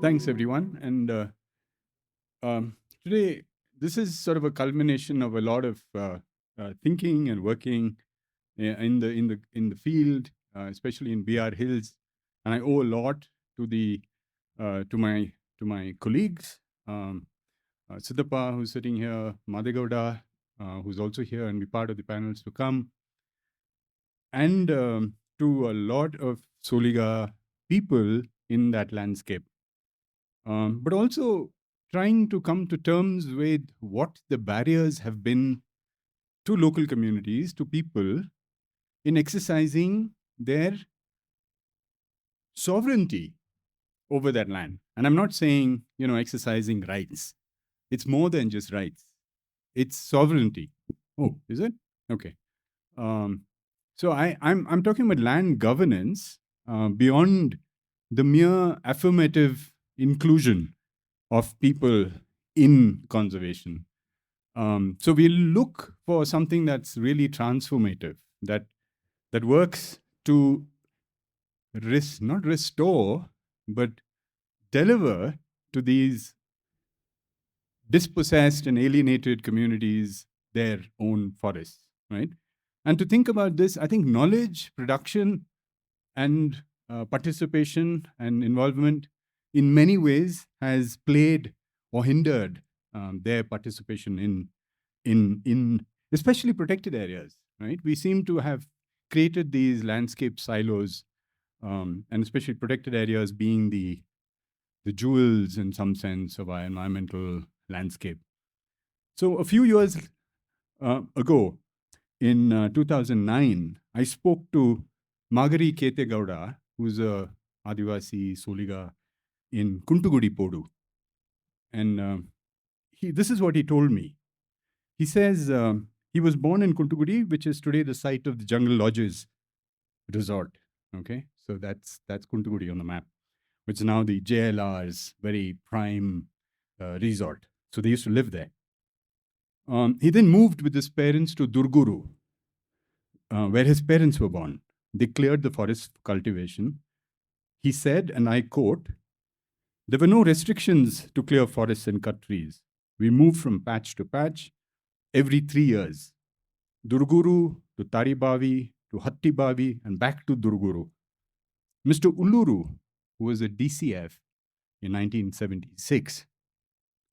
Thanks, everyone. And today, this is sort of a culmination of a lot of thinking and working in the field, especially in BR Hills. And I owe a lot to the to my colleagues, Siddhappa, who's sitting here, Madhegowda, who's also here and be part of the panels to come, and to a lot of Soliga people in that landscape. But also trying to come to terms with what the barriers have been to local communities, to people, in exercising their sovereignty over that land. And I'm not saying, exercising rights. It's more than just rights. It's sovereignty. Oh, is it? Okay. So I'm talking about land governance beyond the mere affirmative inclusion of people in conservation. So we'll look for something that's really transformative, that works to not restore, but deliver to these dispossessed and alienated communities their own forests, right? And to think about this, I think knowledge, production, and participation and involvement in many ways has played or hindered their participation in especially protected areas, right? We seem to have created these landscape silos, and especially protected areas being the jewels in some sense of our environmental landscape. So a few years ago, in 2009, I spoke to Magari Ketegowda, who's a Adivasi Soliga in Kuntugudi Podu. And this is what he told me. He says he was born in Kuntugudi, which is today the site of the Jungle Lodges resort. Okay, so that's Kuntugudi on the map, which is now the JLR's very prime resort. So they used to live there. He then moved with his parents to Durguru, where his parents were born. They cleared the forest for cultivation. He said, and I quote, "There were no restrictions to clear forests and cut trees. We moved from patch to patch every 3 years. Durguru to Taribavi to Hattibavi and back to Durguru." Mr. Ulluru, who was a DCF in 1976,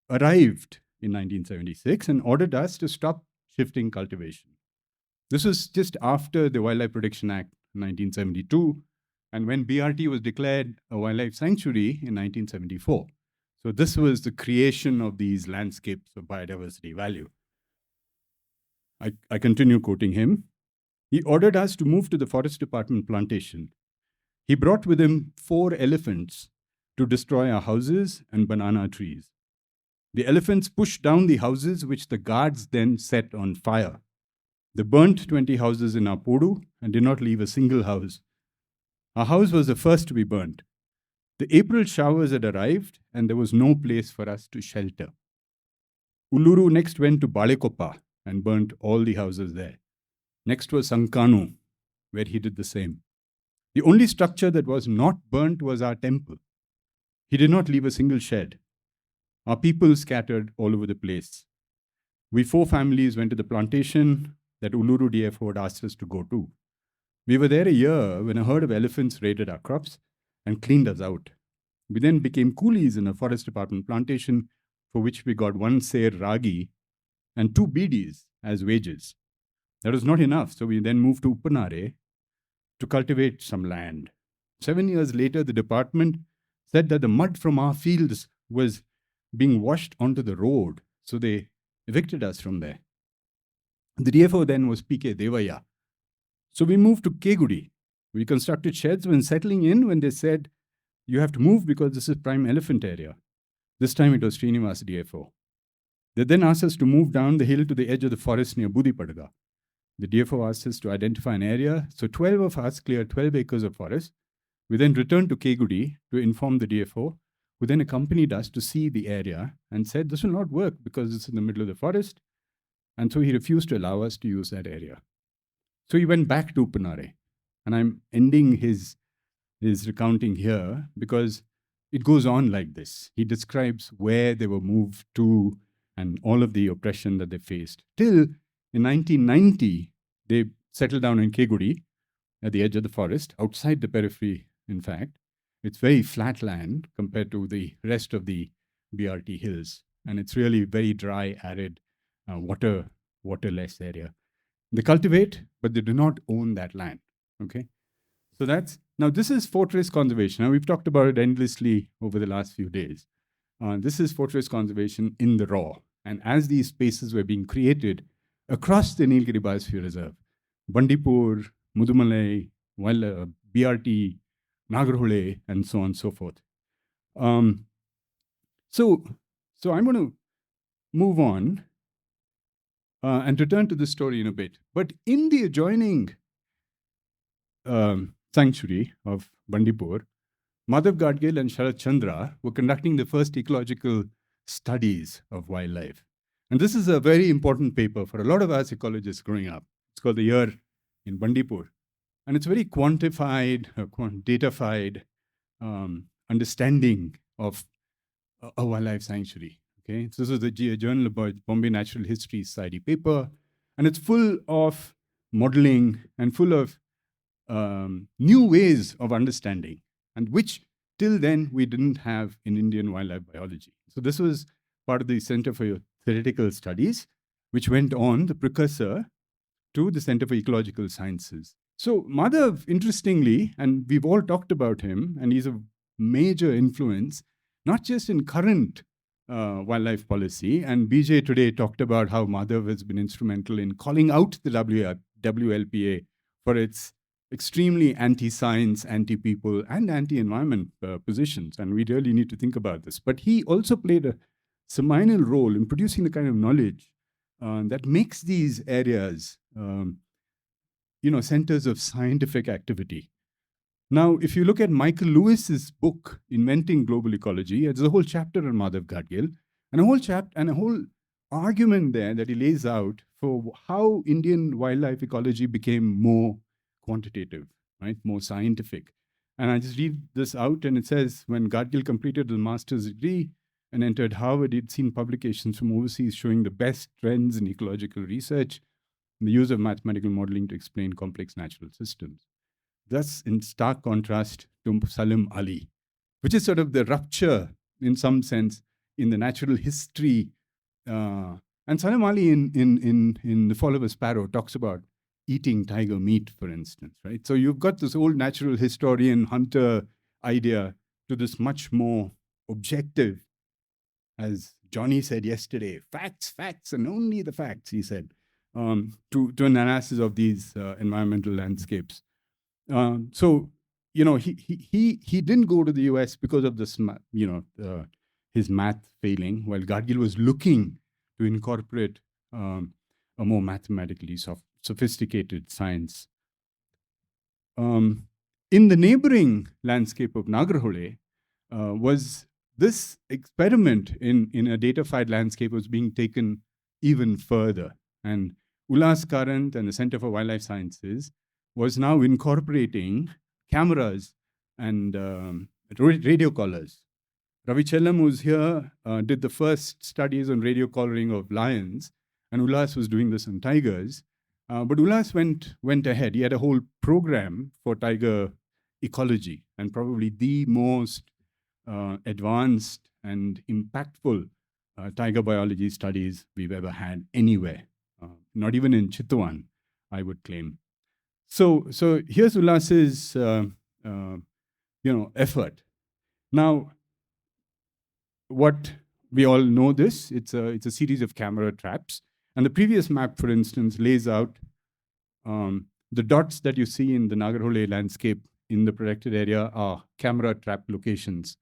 arrived in 1976 and ordered us to stop shifting cultivation. This was just after the Wildlife Protection Act 1972, and when BRT was declared a wildlife sanctuary in 1974. So this was the creation of these landscapes of biodiversity value. I continue quoting him. He ordered us to move to the Forest Department plantation. He brought with him 4 elephants to destroy our houses and banana trees. The elephants pushed down the houses, which the guards then set on fire. They burnt 20 houses in our Podu and did not leave a single house. Our house was the first to be burnt. The April showers had arrived and there was no place for us to shelter. Ulluru next went to Balekoppa and burnt all the houses there. Next was Sankanu, where he did the same. The only structure that was not burnt was our temple. He did not leave a single shed. Our people scattered all over the place. We 4 families went to the plantation that Ulluru DFO had asked us to go to. We were there a year when a herd of elephants raided our crops and cleaned us out. We then became coolies in a forest department plantation for which we got 1 ser ragi and 2 bidis as wages. That was not enough, so we then moved to Uppanare to cultivate some land. 7 years later, the department said that the mud from our fields was being washed onto the road, so they evicted us from there. The DFO then was PK Devaya. So we moved to Kegudi. We constructed sheds when settling in when they said, "You have to move because this is prime elephant area." This time it was Srinivas DFO. They then asked us to move down the hill to the edge of the forest near Budipadaga. The DFO asked us to identify an area, so 12 of us cleared 12 acres of forest. We then returned to Kegudi to inform the DFO, who then accompanied us to see the area and said, "This will not work because it's in the middle of the forest." And so he refused to allow us to use that area. So he went back to Uppanare. And I'm ending his recounting here because it goes on like this. He describes where they were moved to and all of the oppression that they faced. Till in 1990, they settled down in Keguri at the edge of the forest, outside the periphery, in fact. It's very flat land compared to the rest of the BRT hills. And it's really very dry, arid, waterless area. They cultivate, but they do not own that land. Okay. So now this is fortress conservation. Now we've talked about it endlessly over the last few days. This is fortress conservation in the raw. And as these spaces were being created across the Nilgiris Biosphere Reserve, Bandipur, Mudumalai, BRT, Nagarhole, and so on and so forth. So I'm going to move on and return to this story in a bit. But in the adjoining sanctuary of Bandipur, Madhav Gadgil and Sharat Chandra were conducting the first ecological studies of wildlife. And this is a very important paper for a lot of us ecologists growing up. It's called The Year in Bandipur. And it's very quantified, datafied understanding of a wildlife sanctuary. Okay, so this is the Journal of Bombay Natural History Society paper, and it's full of modeling and full of new ways of understanding, and which till then we didn't have in Indian wildlife biology. So this was part of the Center for Theoretical Studies, which went on, the precursor to the Center for Ecological Sciences. So Madhav, interestingly, and we've all talked about him, and he's a major influence, not just in current wildlife policy, and BJ today talked about how Madhav has been instrumental in calling out the WLPA for its extremely anti-science, anti-people, and anti-environment positions, and we really need to think about this. But he also played a seminal role in producing the kind of knowledge that makes these areas centers of scientific activity. Now, if you look at Michael Lewis's book, Inventing Global Ecology, there's a whole chapter on Madhav Gadgil, and a whole argument there that he lays out for how Indian wildlife ecology became more quantitative, right, more scientific. And I just read this out, and it says, when Gadgil completed his master's degree and entered Harvard, he'd seen publications from overseas showing the best trends in ecological research and the use of mathematical modeling to explain complex natural systems. Thus, in stark contrast to Salim Ali, which is sort of the rupture, in some sense, in the natural history. And Salim Ali, in The Fall of a Sparrow, talks about eating tiger meat, for instance, right? So you've got this old natural historian, hunter idea to this much more objective, as Johnny said yesterday, facts, and only the facts, he said, to an analysis of these environmental landscapes. So, he didn't go to the US because of this, his math failing, while Gadgil was looking to incorporate a more mathematically sophisticated science. In the neighboring landscape of Nagarhole was this experiment in a datafied landscape was being taken even further. And Ullas Karant and the Center for Wildlife Sciences was now incorporating cameras and radio collars. Ravi Chellam, who's here, did the first studies on radio collaring of lions, and Ullas was doing this on tigers. But Ullas went ahead. He had a whole program for tiger ecology, and probably the most advanced and impactful tiger biology studies we've ever had anywhere, not even in Chitwan, I would claim. So here's Ullas's effort. Now, what we all know this, it's a series of camera traps. And the previous map, for instance, lays out the dots that you see in the Nagarhole landscape in the protected area are camera trap locations.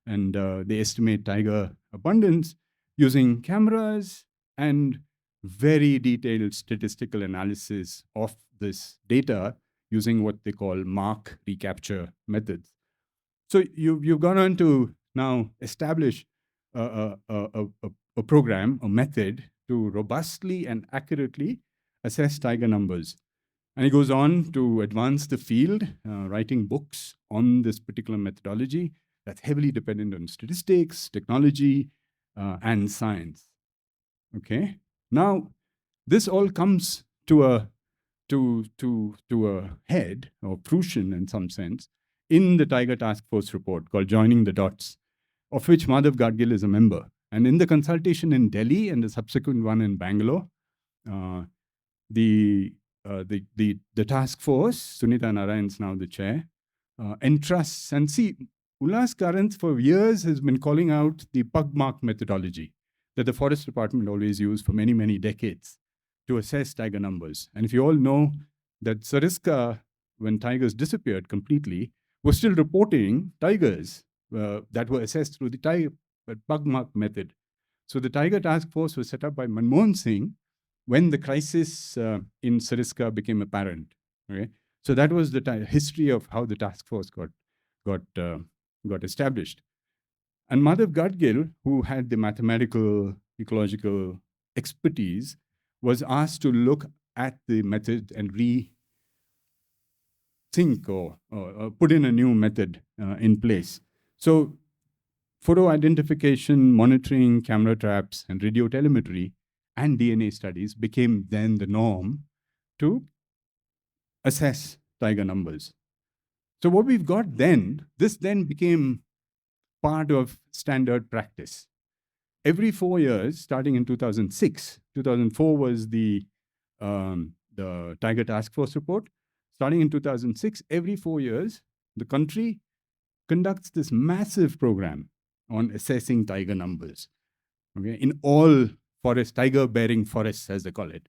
And they estimate tiger abundance using cameras and very detailed statistical analysis of this data using what they call mark recapture methods. So you've gone on to now establish a program, a method to robustly and accurately assess tiger numbers. And he goes on to advance the field, writing books on this particular methodology that's heavily dependent on statistics, technology, and science. Okay. Now, this all comes to a head or fruition in some sense in the Tiger Task Force report called "Joining the Dots," of which Madhav Gadgil is a member. And in the consultation in Delhi and the subsequent one in Bangalore, uh, the task force, Sunita Narayan is now the chair, entrusts, and see, Ullas Karant for years has been calling out the pug mark methodology that the Forest Department always used for many, many decades to assess tiger numbers. And if you all know that Sariska, when tigers disappeared completely, was still reporting tigers that were assessed through the pug mark method. So the Tiger Task Force was set up by Manmohan Singh when the crisis in Sariska became apparent. Okay? So that was the history of how the task force got established. And Madhav Gadgil, who had the mathematical, ecological expertise, was asked to look at the method and rethink or put in a new method in place. So photo identification, monitoring, camera traps, and radio telemetry and DNA studies became then the norm to assess tiger numbers. So what we've got then, this then became part of standard practice. Every 4 years, starting in 2006, 2004 was the Tiger Task Force report. Starting in 2006, every 4 years, the country conducts this massive program on assessing tiger numbers, okay, in all forests, tiger-bearing forests, as they call it.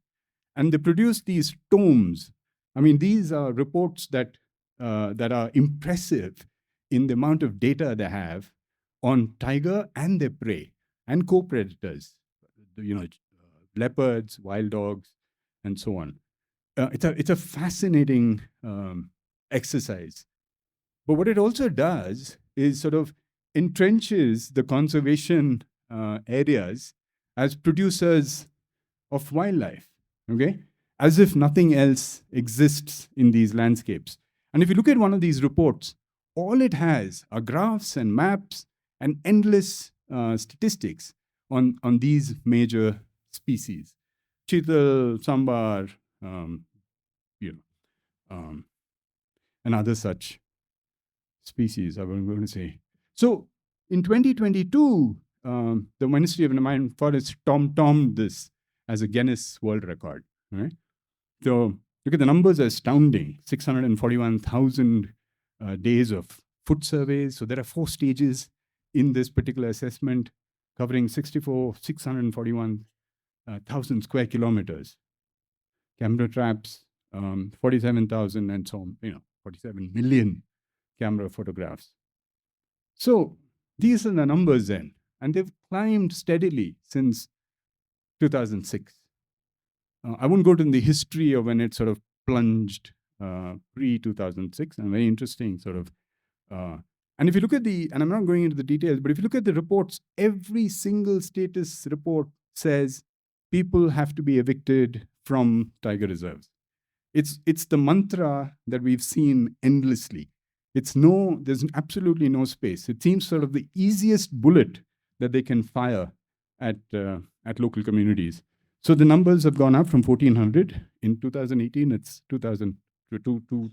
And they produce these tomes. I mean, these are reports that are impressive in the amount of data they have on tiger and their prey and co-predators, leopards, wild dogs, and so on. It's a fascinating exercise. But what it also does is sort of entrenches the conservation areas as producers of wildlife, okay? As if nothing else exists in these landscapes. And if you look at one of these reports, all it has are graphs and maps and endless statistics on these major species. Chital, sambar, and other such species, I'm going to say. So in 2022, the Ministry of Environment and Forests tom-tommed this as a Guinness World Record. Right? So look at the numbers, are astounding. 641,000 days of foot surveys. So there are 4 stages in this particular assessment, covering 641,000 square kilometers. Camera traps, 47,000 and so on, 47 million camera photographs. So these are the numbers then, and they've climbed steadily since 2006. I won't go into the history of when it sort of plunged pre-2006, and very interesting sort of. And if you look at and I'm not going into the details, but if you look at the reports, every single status report says people have to be evicted from tiger reserves. It's the mantra that we've seen endlessly. There's absolutely no space. It seems sort of the easiest bullet that they can fire at local communities. So the numbers have gone up from 1,400. In 2018, it's 2,000 to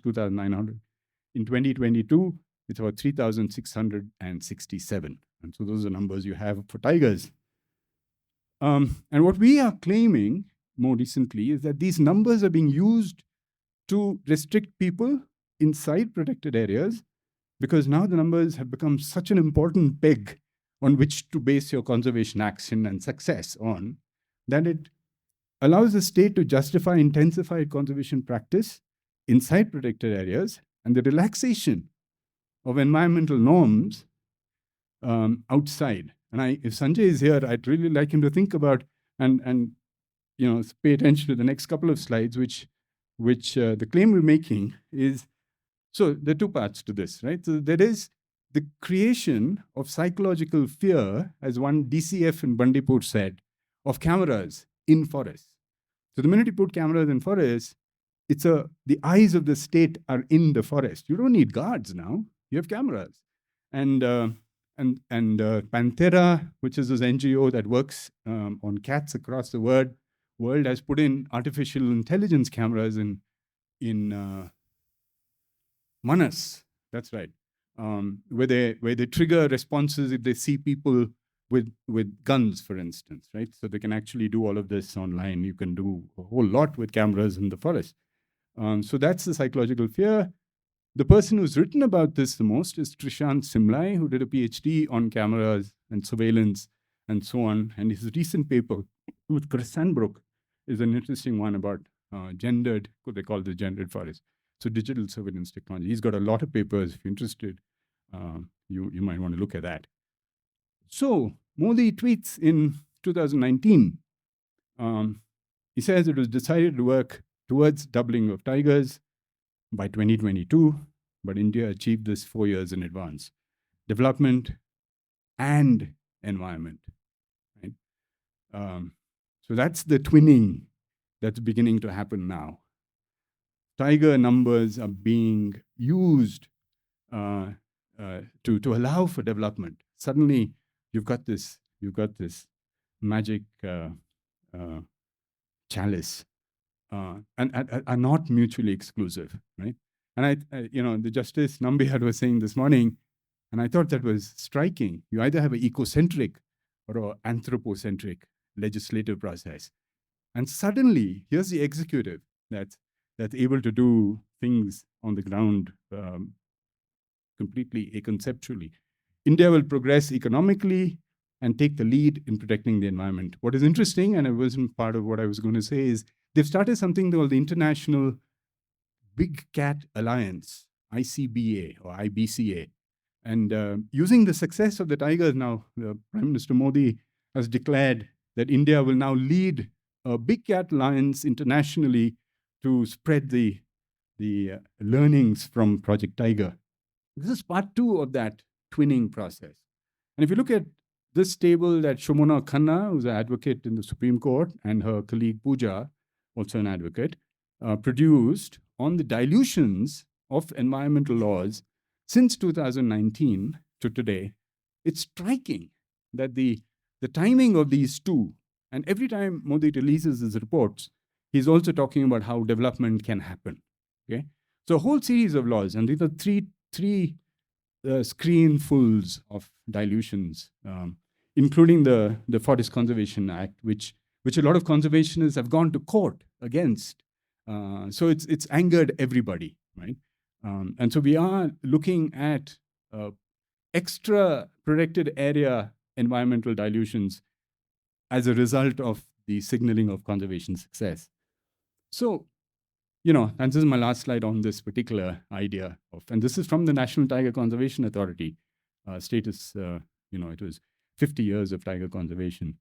2,900. In 2022, it's about 3,667. And so those are numbers you have for tigers. And what we are claiming more recently is that these numbers are being used to restrict people inside protected areas, because now the numbers have become such an important peg on which to base your conservation action and success on, that it allows the state to justify intensified conservation practice inside protected areas and the relaxation of environmental norms outside. And if Sanjay is here, I'd really like him to think about and pay attention to the next couple of slides, which the claim we're making is, so there are 2 parts to this, right? So there is the creation of psychological fear, as one DCF in Bandipur said, of cameras in forests. So the minute you put cameras in forests, the eyes of the state are in the forest. You don't need guards now. You have cameras. And Panthera, which is this NGO that works on cats across the world, has put in artificial intelligence cameras in Manas. That's right, where they trigger responses if they see people with guns, for instance, right? So they can actually do all of this online. You can do a whole lot with cameras in the forest. So that's the psychological fear. The person who's written about this the most is Trishant Simlai, who did a PhD on cameras and surveillance and so on. And his recent paper with Chris Sandbrook is an interesting one about gendered, what they call the gendered forest. So digital surveillance technology. He's got a lot of papers. If you're interested, you might want to look at that. So Modi tweets in 2019. He says it was decided to work towards doubling of tigers by 2022, but India achieved this 4 years in advance. Development and environment. Right? So that's the twinning that's beginning to happen now. Tiger numbers are being used to allow for development. Suddenly, you've got this magic chalice, and are not mutually exclusive, right? And the Justice Nambiar was saying this morning, and I thought that was striking. You either have an ecocentric or an anthropocentric legislative process, and suddenly here's the executive that's able to do things on the ground completely aconceptually. India will progress economically and take the lead in protecting the environment. What is interesting, and it wasn't part of what I was going to say, is they've started something called the International Big Cat Alliance, ICBA or IBCA. And using the success of the tigers now, Prime Minister Modi has declared that India will now lead a Big Cat Alliance internationally to spread the learnings from Project Tiger. This is part 2 of that twinning process. And if you look at this table that Shomona Khanna, who's an advocate in the Supreme Court, and her colleague Pooja, also an advocate, produced on the dilutions of environmental laws since 2019 to today, it's striking that the timing of these two, and every time Modi releases his reports, he's also talking about how development can happen. Okay, so a whole series of laws, and these are three screenfuls of dilutions, including the Forest Conservation Act, which a lot of conservationists have gone to court against. So it's angered everybody, right? And so we are looking at extra protected area environmental dilutions as a result of the signaling of conservation success. So, and this is my last slide on this particular idea of, and this is from the National Tiger Conservation Authority status, it was 50 years of tiger conservation.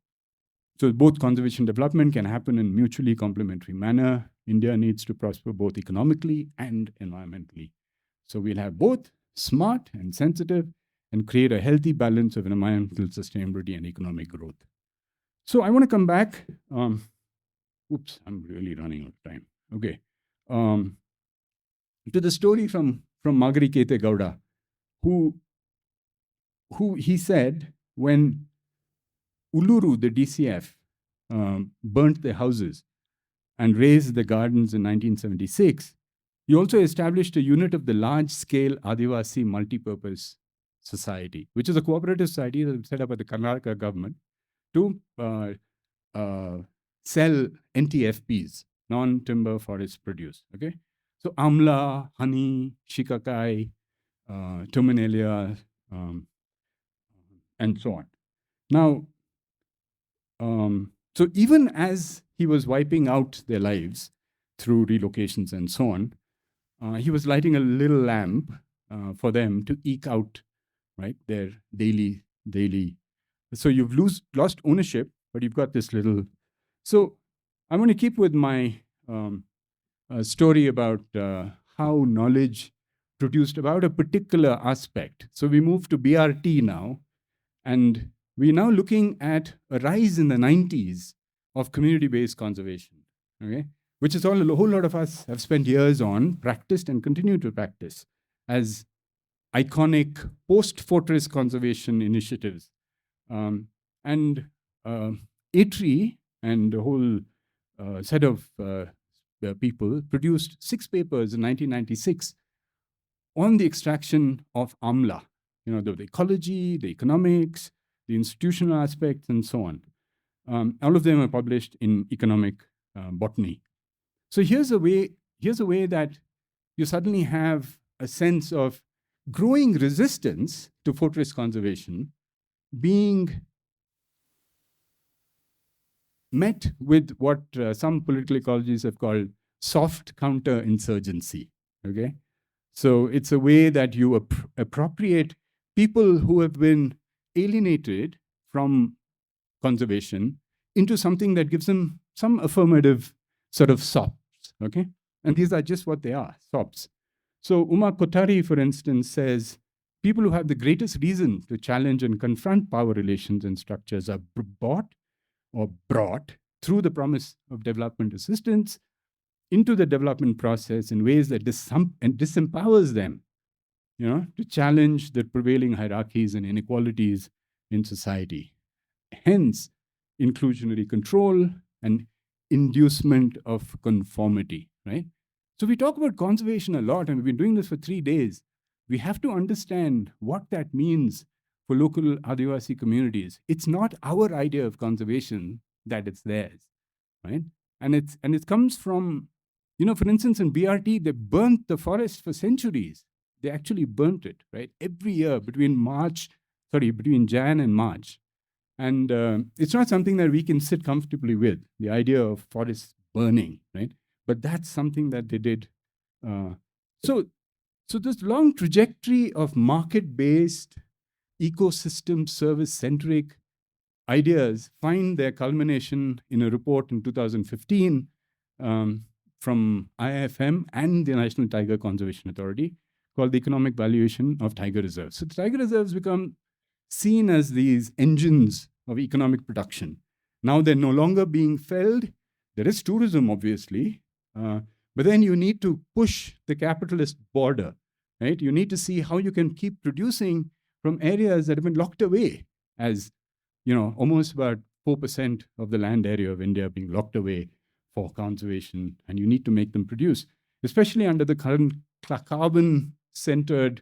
So both conservation development can happen in mutually complementary manner. India needs to prosper both economically and environmentally. So we'll have both smart and sensitive and create a healthy balance of environmental sustainability and economic growth. So I want to come back. Oops, I'm really running out of time. Okay. To the story from Magari Kete Gowda, who he said when Uluru, the DCF, burnt their houses and razed the gardens in 1976, he also established a unit of the large-scale Adivasi multipurpose society, which is a cooperative society that was set up by the Karnataka government to sell NTFPs, non-timber forest produce. Okay, so amla, honey, shikakai, terminalia, and so on. Now, so even as he was wiping out their lives through relocations and so on, he was lighting a little lamp for them to eke out, right, their daily. So you've lost ownership, but you've got this little. So I'm going to keep with my story about how knowledge produced about a particular aspect. So we move to BRT now, and we're now looking at a rise in the 90s of community-based conservation, okay? Which is all a whole lot of us have spent years on, practiced, and continue to practice as iconic post-fortress conservation initiatives. And Atri and the whole set of people produced 6 papers in 1996 on the extraction of amla, the ecology, the economics, the institutional aspects, and so on. All of them are published in economic botany. So here's a way that you suddenly have a sense of growing resistance to fortress conservation being met with what some political ecologists have called soft counterinsurgency. Okay, so it's a way that you appropriate people who have been alienated from conservation into something that gives them some affirmative sort of SOPs. Okay, and these are just what they are, SOPs. So Uma Kotari, for instance, says people who have the greatest reason to challenge and confront power relations and structures are bought or brought through the promise of development assistance into the development process in ways that disempowers them, to challenge the prevailing hierarchies and inequalities in society. Hence, inclusionary control and inducement of conformity, right? So we talk about conservation a lot, and we've been doing this for 3 days. We have to understand what that means for local Adivasi communities. It's not our idea of conservation that it's theirs, right? And it comes from, for instance, in BRT, they burnt the forest for centuries. They actually burnt it, right? Every year between Jan and March. And it's not something that we can sit comfortably with, the idea of forests burning, right? But that's something that they did. So this long trajectory of market-based, ecosystem service-centric ideas find their culmination in a report in 2015 from IIFM and the National Tiger Conservation Authority called the Economic Valuation of Tiger Reserves. So the tiger reserves become seen as these engines of economic production. Now they're no longer being felled. There is tourism, obviously, but then you need to push the capitalist border, right? You need to see how you can keep producing from areas that have been locked away, as almost about 4% of the land area of India being locked away for conservation, and you need to make them produce, especially under the current carbon-centered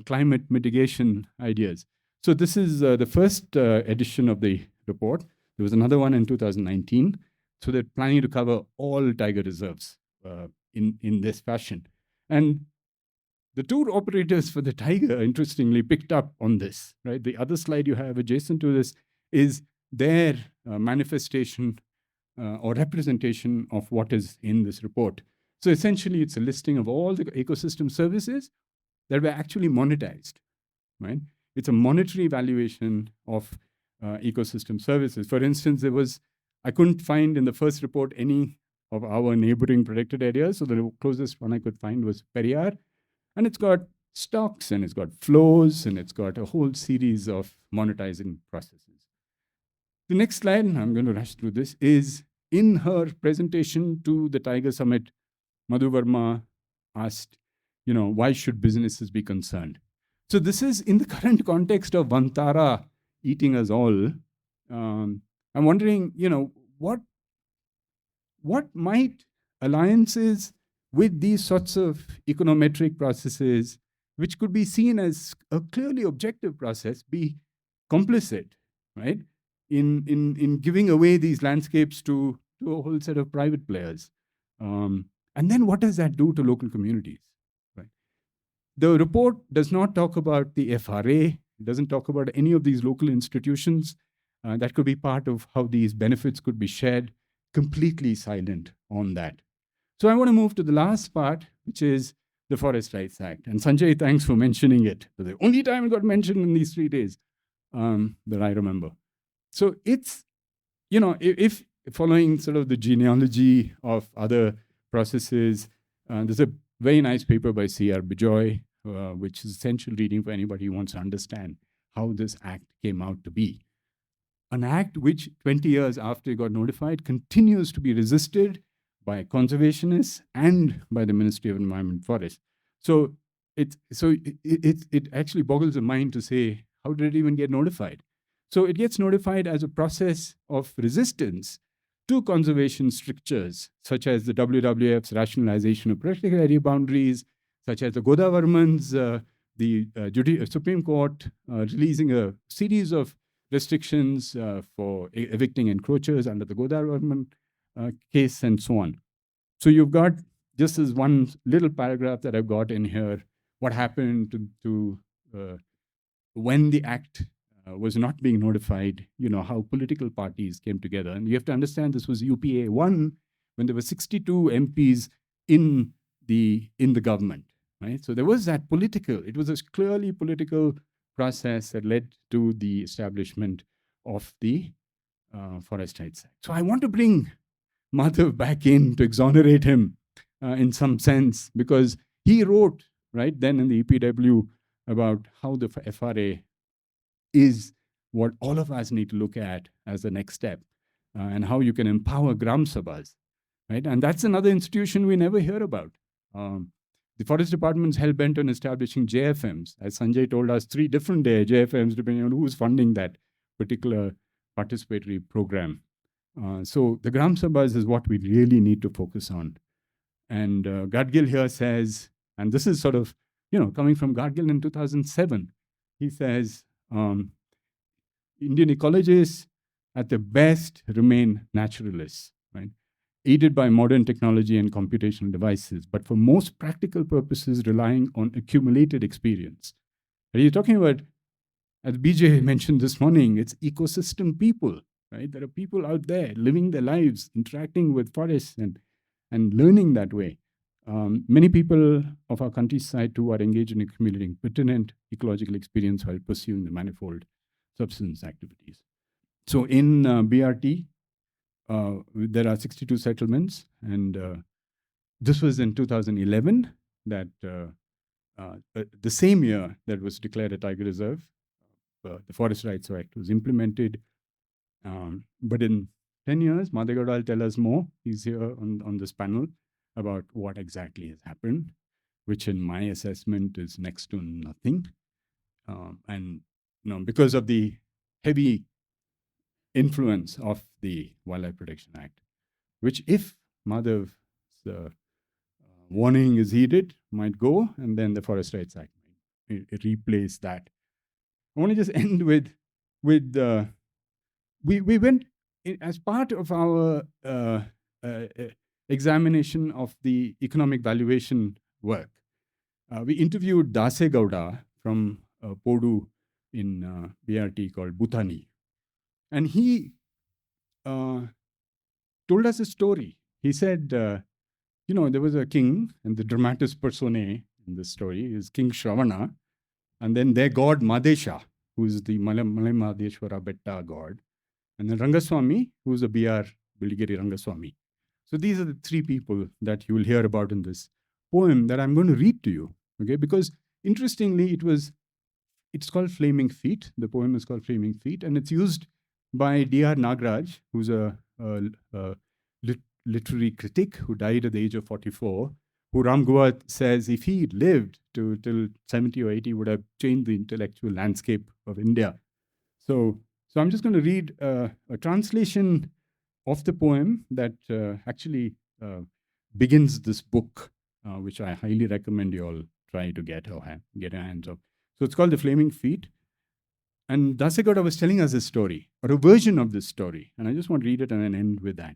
climate mitigation ideas. So this is the first edition of the report. There was another one in 2019. So they're planning to cover all tiger reserves in this fashion. And the tour operators for the tiger, interestingly, picked up on this, right? The other slide you have adjacent to this is their manifestation or representation of what is in this report. So essentially, it's a listing of all the ecosystem services that were actually monetized, right? It's a monetary valuation of ecosystem services. For instance, I couldn't find in the first report any of our neighboring protected areas. So the closest one I could find was Periyar. And it's got stocks, and it's got flows, and it's got a whole series of monetizing processes. The next slide, and I'm going to rush through this, is in her presentation to the Tiger Summit, Madhu Verma asked, why should businesses be concerned? So this is in the current context of Vantara eating us all. I'm wondering, what might alliances with these sorts of econometric processes, which could be seen as a clearly objective process, be complicit, right, in giving away these landscapes to a whole set of private players? And then what does that do to local communities? Right? The report does not talk about the FRA. It doesn't talk about any of these local institutions that could be part of how these benefits could be shared. Completely silent on that. So I want to move to the last part, which is the Forest Rights Act. And Sanjay, thanks for mentioning it. The only time it got mentioned in these 3 days that I remember. So it's, if following sort of the genealogy of other processes, there's a very nice paper by C.R. Bijoy, which is essential reading for anybody who wants to understand how this act came out to be. An act which 20 years after it got notified continues to be resisted by conservationists and by the Ministry of Environment and Forest. So it actually boggles the mind to say, how did it even get notified? So it gets notified as a process of resistance to conservation strictures, such as the WWF's rationalization of protected area boundaries, such as the Godavarman's, Supreme Court releasing a series of restrictions for evicting encroachers under the Godavarman case, and so on. So you've got just this one little paragraph that I've got in here, what happened to when the act was not being notified, how political parties came together. And you have to understand this was UPA 1 when there were 62 MPs in the government, right? So there was that it was a clearly political process that led to the establishment of the Forest Rights Act. So I want to bring Madhav back in to exonerate him in some sense, because he wrote right then in the EPW about how the FRA is what all of us need to look at as the next step, and how you can empower Gram Sabhas, right? And that's another institution we never hear about. The Forest Department's hell-bent on establishing JFMs. As Sanjay told us, 3 different JFMs, depending on who's funding that particular participatory program. So the Gram Sabhas is what we really need to focus on. And Gadgil here says, and this is sort of, coming from Gadgil in 2007, he says, Indian ecologists at their best remain naturalists, right? Aided by modern technology and computational devices, but for most practical purposes, relying on accumulated experience. Are you talking about, as BJ mentioned this morning, it's ecosystem people, right? There are people out there living their lives, interacting with forests and learning that way. Many people of our countryside too are engaged in accumulating pertinent ecological experience while pursuing the manifold subsistence activities. So in BRT, there are 62 settlements, and this was in 2011 that the same year that was declared a tiger reserve, the Forest Rights Act was implemented. But in 10 years, Madhegowda will tell us more. He's here on this panel about what exactly has happened, which in my assessment is next to nothing. And because of the heavy influence of the Wildlife Protection Act, which if Madhav's warning is heeded, might go, and then the Forest Rights Act might replace that. I want to just end with we went, as part of our examination of the economic valuation work, we interviewed Dase Gowda from Podu in BRT called Bhutani. And he told us a story. He said, there was a king, and the dramatis personae in this story is King Shravana, and then their god Madesha, who is the Malay Madeshwara Betta god, and then Rangaswamy, who is a BR Biligiri Rangaswamy. So these are the 3 people that you will hear about in this poem that I'm going to read to you, okay? Because interestingly, it's called Flaming Feet. The poem is called Flaming Feet, and it's used by D.R. Nagraj, who's a literary critic who died at the age of 44, who Ram Guha says if he lived till 70 or 80, would have changed the intellectual landscape of India. So I'm just going to read a translation of the poem that actually begins this book, which I highly recommend you all try to get your hands of. So it's called The Flaming Feet. And Dasegowda was telling us a story, or a version of this story. And I just want to read it and then end with that.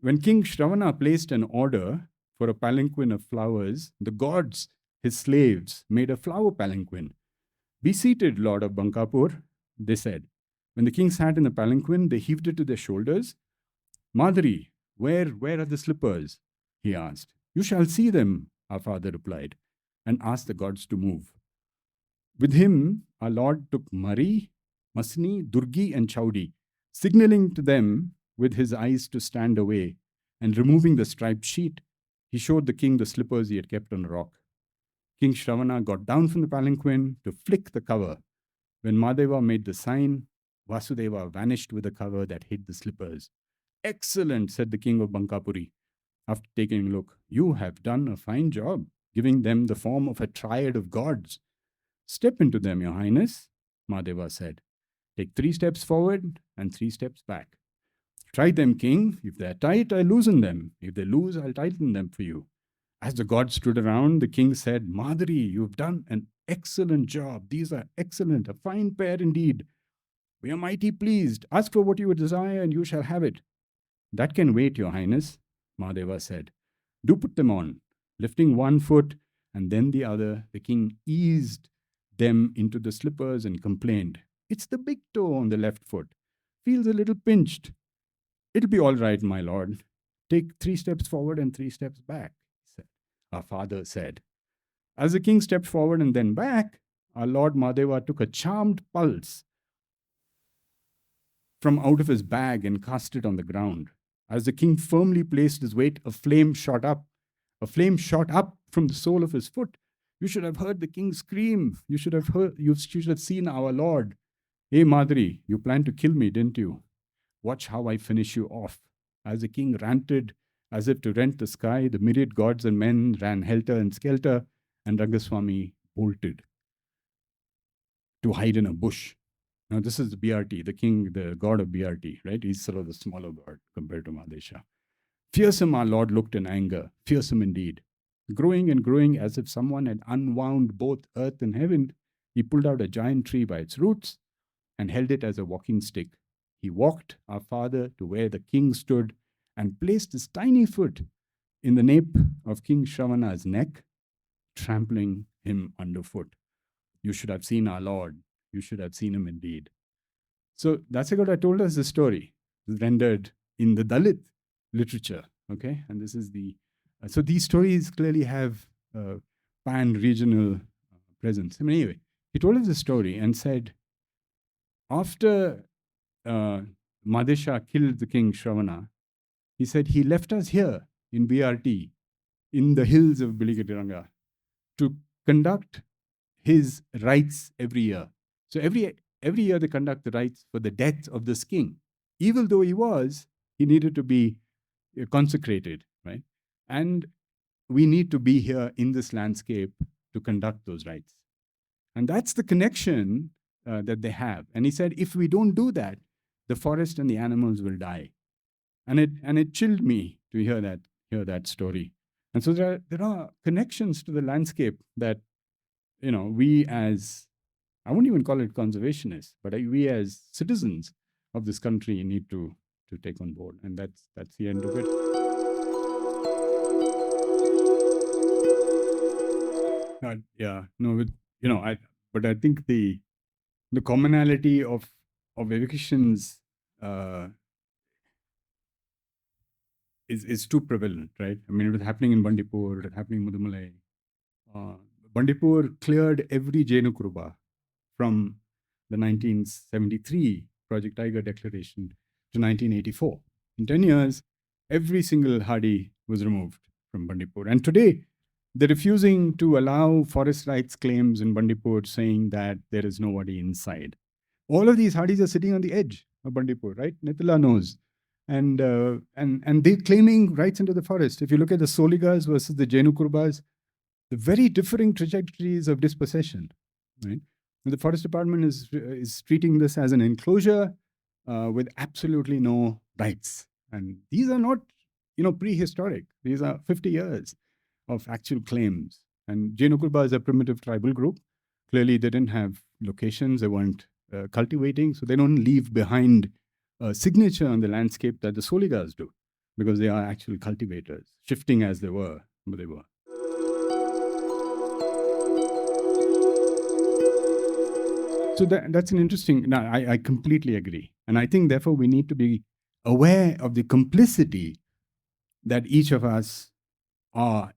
When King Shravana placed an order for a palanquin of flowers, the gods, his slaves, made a flower palanquin. Be seated, Lord of Bankapur, they said. When the king sat in the palanquin, they heaved it to their shoulders. Madhuri, where are the slippers? He asked. You shall see them, our father replied, and asked the gods to move. With him, our Lord took Mari, Masni, Durgi, and Chaudi, signaling to them with his eyes to stand away, and removing the striped sheet, he showed the king the slippers he had kept on a rock. King Shravana got down from the palanquin to flick the cover. When Madeva made the sign, Vasudeva vanished with the cover that hid the slippers. Excellent, said the king of Bankapuri. After taking a look, you have done a fine job. giving them the form of a triad of gods. Step into them, Your Highness, Mahadeva said. Take 3 steps forward and 3 steps back. Try them, king. If they're tight, I loosen them. If they loose, I'll tighten them for you. As the gods stood around, the king said, Madhuri, you've done an excellent job. These are excellent, a fine pair indeed. We are mighty pleased. Ask for what you desire, and you shall have it. That can wait, Your Highness, Mahadeva said. Do put them on. Lifting one foot and then the other, the king eased them into the slippers and complained, It's the big toe on the left foot. Feels a little pinched. It'll be all right, my lord. Take 3 steps forward and 3 steps back, our father said. As the king stepped forward and then back, our Lord Mahadeva took a charmed pulse from out of his bag and cast it on the ground. As the king firmly placed his weight, a flame shot up from the sole of his foot. You should have heard the king scream. You should have seen our Lord. Hey, Madhuri, you planned to kill me, didn't you? Watch how I finish you off. As the king ranted, as if to rent the sky, the myriad gods and men ran helter and skelter, and Rangaswamy bolted to hide in a bush. Now, this is the BRT, the king, the god of BRT, right? He's sort of the smaller god compared to Mahadesha. Fearsome, our Lord looked in anger, fearsome indeed. Growing and growing as if someone had unwound both earth and heaven, he pulled out a giant tree by its roots and held it as a walking stick. He walked, our father, to where the king stood and placed his tiny foot in the nape of King Shravana's neck, trampling him underfoot. You should have seen our Lord. You should have seen him indeed. So Dasagoda told us the story, rendered in the Dalit literature. Okay, and this is the so these stories clearly have pan-regional presence. I mean, anyway, he told us the story and said, after Madesha killed the king Shravana, he said he left us here in BRT, in the hills of Biligadiranga, to conduct his rites every year. So every year they conduct the rites for the death of this king. Evil though he was, he needed to be consecrated, right? And we need to be here in this landscape to conduct those rites. And that's the connection that they have. And he said, if we don't do that, the forest and the animals will die. And it chilled me to hear that story. And so there are connections to the landscape that, we as, I wouldn't even call it conservationists, but we as citizens of this country need to take on board. And that's the end of it. But I think the commonality of evictions is too prevalent, right? I mean, it was happening in Bandipur, it was happening in Mudumalai. Bandipur cleared every Jainu Kuruba from the 1973 Project Tiger Declaration to 1984. In 10 years, every single Hadi was removed from Bandipur. And today, they're refusing to allow forest rights claims in Bandipur, saying that there is nobody inside. All of these Hadis are sitting on the edge of Bandipur, right? Nitila knows. And they're claiming rights into the forest. If you look at the Soligas versus the Jainu Kurbas, the very differing trajectories of dispossession, right? And the forest department is treating this as an enclosure with absolutely no rights. And these are not, prehistoric. These are 50 years of actual claims. And Jainu Kurba is a primitive tribal group. Clearly, they didn't have locations. They weren't cultivating. So they don't leave behind a signature on the landscape that the Soligas do, because they are actual cultivators, shifting as they were. So that's an interesting, no, I completely agree. And I think, therefore, we need to be aware of the complicity that each of us are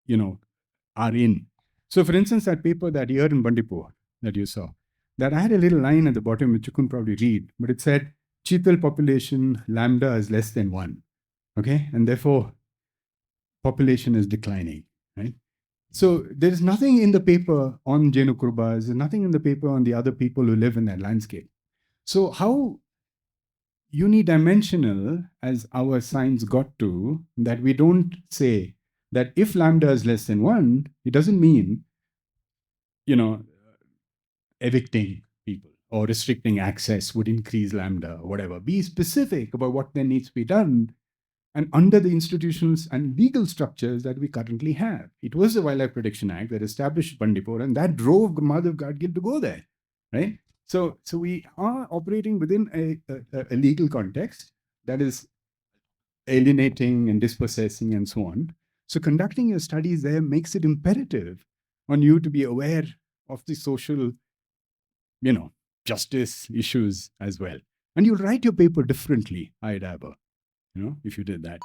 in. So, for instance, that paper that year in Bandipur that you saw, that I had a little line at the bottom which you couldn't probably read, but it said, Chital population lambda is less than 1. Okay? And therefore, population is declining, right? So there is nothing in the paper on Jainu Kurbas, there's nothing in the paper on the other people who live in that landscape. So how unidimensional as our science got to, that we don't say that if lambda is less than 1, it doesn't mean, you know, evicting people or restricting access would increase lambda or whatever. Be specific about what then needs to be done and under the institutions and legal structures that we currently have. It was the Wildlife Protection Act that established Bandipur, and that drove Madhav Gadgil to go there, right? So we are operating within a legal context that is alienating and dispossessing and so on. So conducting your studies there makes it imperative on you to be aware of the social, justice issues as well. And you'll write your paper differently, I dabber, if you did that.